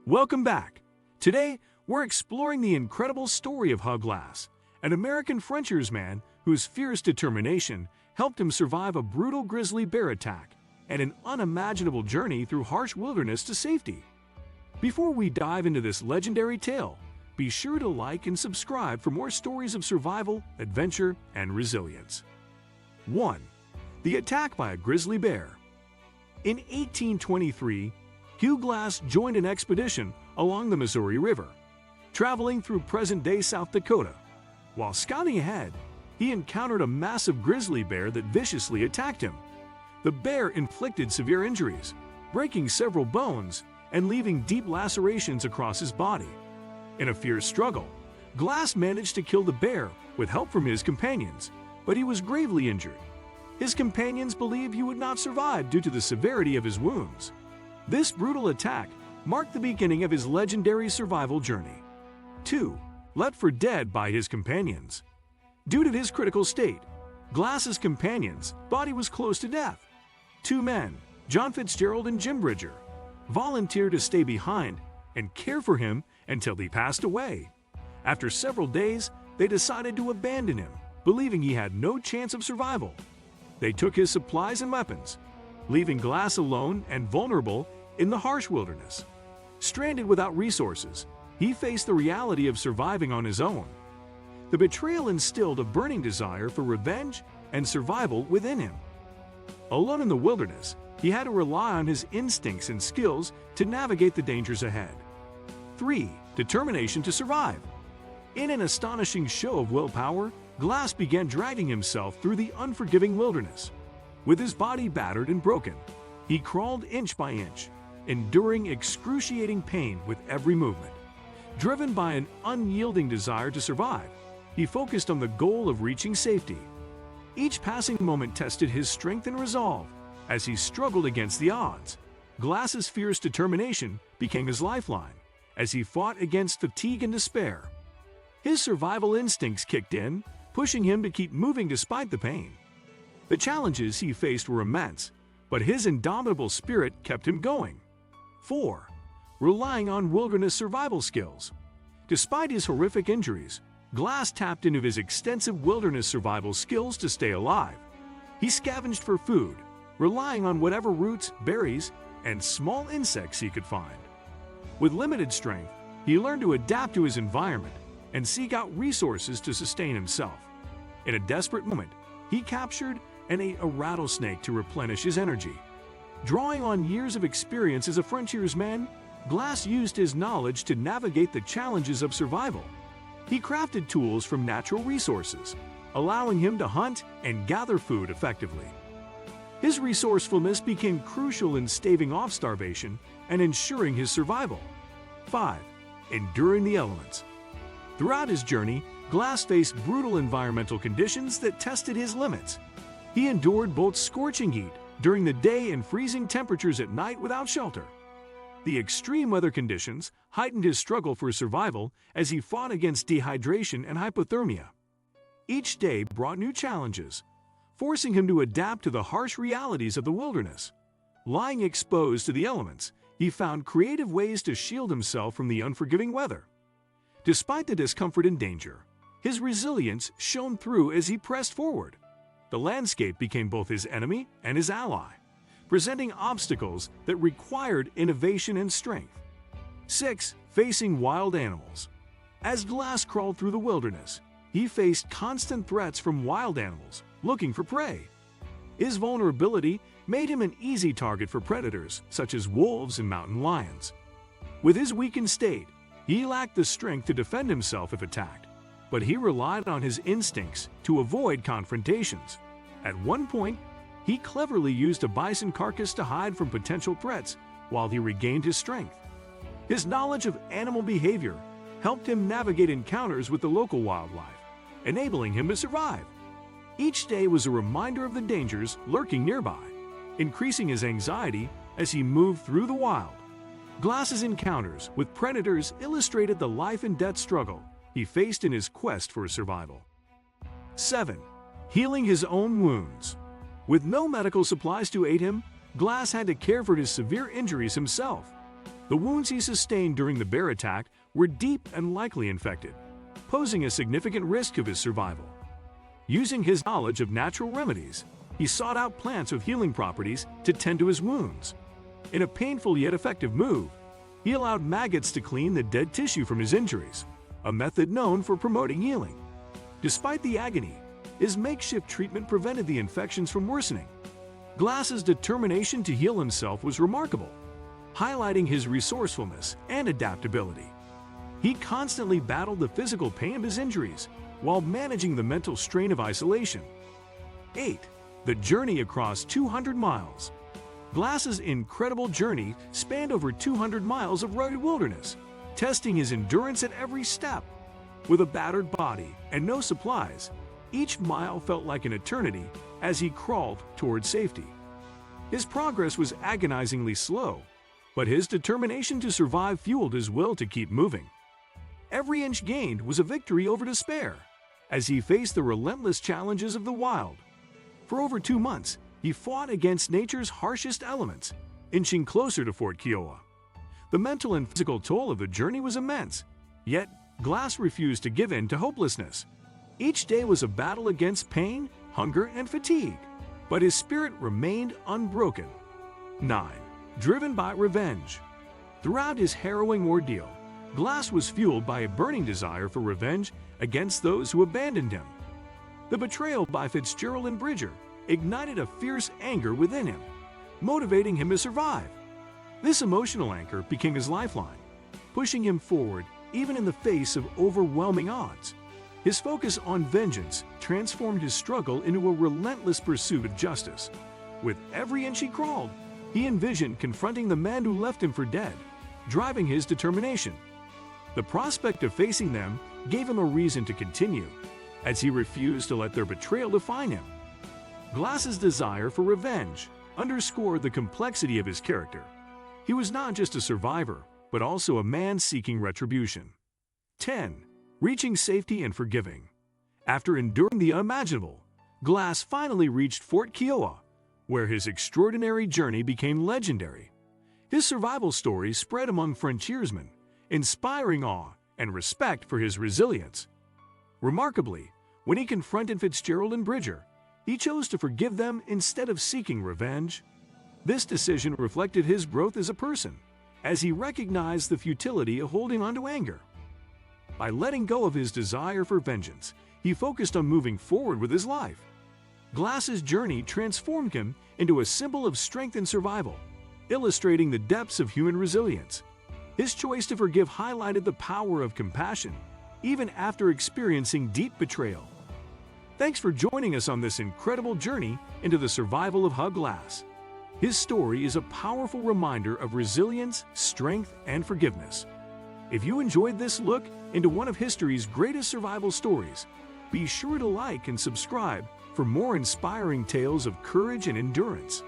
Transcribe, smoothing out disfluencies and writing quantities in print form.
Welcome back. Today, we're exploring the incredible story of Hugh Glass, an American frontiersman whose fierce determination helped him survive a brutal grizzly bear attack and an unimaginable journey through harsh wilderness to safety. Before we dive into this legendary tale, be sure to like and subscribe for more stories of survival, adventure, and resilience. 1. The attack by a grizzly bear. In 1823, Hugh Glass joined an expedition along the Missouri River, traveling through present-day South Dakota. While scouting ahead, he encountered a massive grizzly bear that viciously attacked him. The bear inflicted severe injuries, breaking several bones and leaving deep lacerations across his body. In a fierce struggle, Glass managed to kill the bear with help from his companions, but he was gravely injured. His companions believed he would not survive due to the severity of his wounds. This brutal attack marked the beginning of his legendary survival journey. 2. Left for dead by his companions. Due to his critical state, Glass's companions thought he was close to death. Two men, John Fitzgerald and Jim Bridger, volunteered to stay behind and care for him until he passed away. After several days, they decided to abandon him, believing he had no chance of survival. They took his supplies and weapons, leaving Glass alone and vulnerable in the harsh wilderness. Stranded without resources, he faced the reality of surviving on his own. The betrayal instilled a burning desire for revenge and survival within him. Alone in the wilderness, he had to rely on his instincts and skills to navigate the dangers ahead. 3. Determination to survive. In an astonishing show of willpower, Glass began dragging himself through the unforgiving wilderness. With his body battered and broken, he crawled inch by inch, enduring excruciating pain with every movement. Driven by an unyielding desire to survive, he focused on the goal of reaching safety. Each passing moment tested his strength and resolve as he struggled against the odds. Glass's fierce determination became his lifeline as he fought against fatigue and despair. His survival instincts kicked in, pushing him to keep moving despite the pain. The challenges he faced were immense, but his indomitable spirit kept him going. 4. Relying on wilderness survival skills. Despite his horrific injuries, Glass tapped into his extensive wilderness survival skills to stay alive. He scavenged for food, relying on whatever roots, berries, and small insects he could find. With limited strength, he learned to adapt to his environment and seek out resources to sustain himself. In a desperate moment, he captured and ate a rattlesnake to replenish his energy. Drawing on years of experience as a frontiersman, Glass used his knowledge to navigate the challenges of survival. He crafted tools from natural resources, allowing him to hunt and gather food effectively. His resourcefulness became crucial in staving off starvation and ensuring his survival. 5. Enduring the elements. Throughout his journey, Glass faced brutal environmental conditions that tested his limits. He endured both scorching heat during the day and freezing temperatures at night without shelter. The extreme weather conditions heightened his struggle for survival as he fought against dehydration and hypothermia. Each day brought new challenges, forcing him to adapt to the harsh realities of the wilderness. Lying exposed to the elements, he found creative ways to shield himself from the unforgiving weather. Despite the discomfort and danger, his resilience shone through as he pressed forward. The landscape became both his enemy and his ally, presenting obstacles that required innovation and strength. 6. Facing wild animals. As Glass crawled through the wilderness, he faced constant threats from wild animals looking for prey. His vulnerability made him an easy target for predators such as wolves and mountain lions. With his weakened state, he lacked the strength to defend himself if attacked, but he relied on his instincts to avoid confrontations. At one point, he cleverly used a bison carcass to hide from potential threats while he regained his strength. His knowledge of animal behavior helped him navigate encounters with the local wildlife, enabling him to survive. Each day was a reminder of the dangers lurking nearby, increasing his anxiety as he moved through the wild. Glass's encounters with predators illustrated the life and death struggle he faced in his quest for survival. 7. Healing his own wounds. With no medical supplies to aid him, Glass had to care for his severe injuries himself. The wounds he sustained during the bear attack were deep and likely infected, posing a significant risk of his survival. Using his knowledge of natural remedies, he sought out plants with healing properties to tend to his wounds. In a painful yet effective move, he allowed maggots to clean the dead tissue from his injuries, a method known for promoting healing. Despite the agony, his makeshift treatment prevented the infections from worsening. Glass's determination to heal himself was remarkable, highlighting his resourcefulness and adaptability. He constantly battled the physical pain of his injuries while managing the mental strain of isolation. 8. The journey across 200 miles. Glass's incredible journey spanned over 200 miles of rugged wilderness, testing his endurance at every step. With a battered body and no supplies, each mile felt like an eternity as he crawled toward safety. His progress was agonizingly slow, but his determination to survive fueled his will to keep moving. Every inch gained was a victory over despair as he faced the relentless challenges of the wild. For over 2 months, he fought against nature's harshest elements, inching closer to Fort Kiowa. The mental and physical toll of the journey was immense, yet Glass refused to give in to hopelessness. Each day was a battle against pain, hunger, and fatigue, but his spirit remained unbroken. 9. Driven by revenge. Throughout his harrowing ordeal, Glass was fueled by a burning desire for revenge against those who abandoned him. The betrayal by Fitzgerald and Bridger ignited a fierce anger within him, motivating him to survive. This emotional anchor became his lifeline, pushing him forward even in the face of overwhelming odds. His focus on vengeance transformed his struggle into a relentless pursuit of justice. With every inch he crawled, he envisioned confronting the men who left him for dead, driving his determination. The prospect of facing them gave him a reason to continue, as he refused to let their betrayal define him. Glass's desire for revenge underscored the complexity of his character. He was not just a survivor, but also a man seeking retribution. 10. Reaching safety and forgiving. After enduring the unimaginable, Glass finally reached Fort Kiowa, where his extraordinary journey became legendary. His survival story spread among frontiersmen, inspiring awe and respect for his resilience. Remarkably, when he confronted Fitzgerald and Bridger, he chose to forgive them instead of seeking revenge. This decision reflected his growth as a person, as he recognized the futility of holding on to anger. By letting go of his desire for vengeance, he focused on moving forward with his life. Glass's journey transformed him into a symbol of strength and survival, illustrating the depths of human resilience. His choice to forgive highlighted the power of compassion, even after experiencing deep betrayal. Thanks for joining us on this incredible journey into the survival of Hugh Glass. His story is a powerful reminder of resilience, strength, and forgiveness. If you enjoyed this look into one of history's greatest survival stories, be sure to like and subscribe for more inspiring tales of courage and endurance.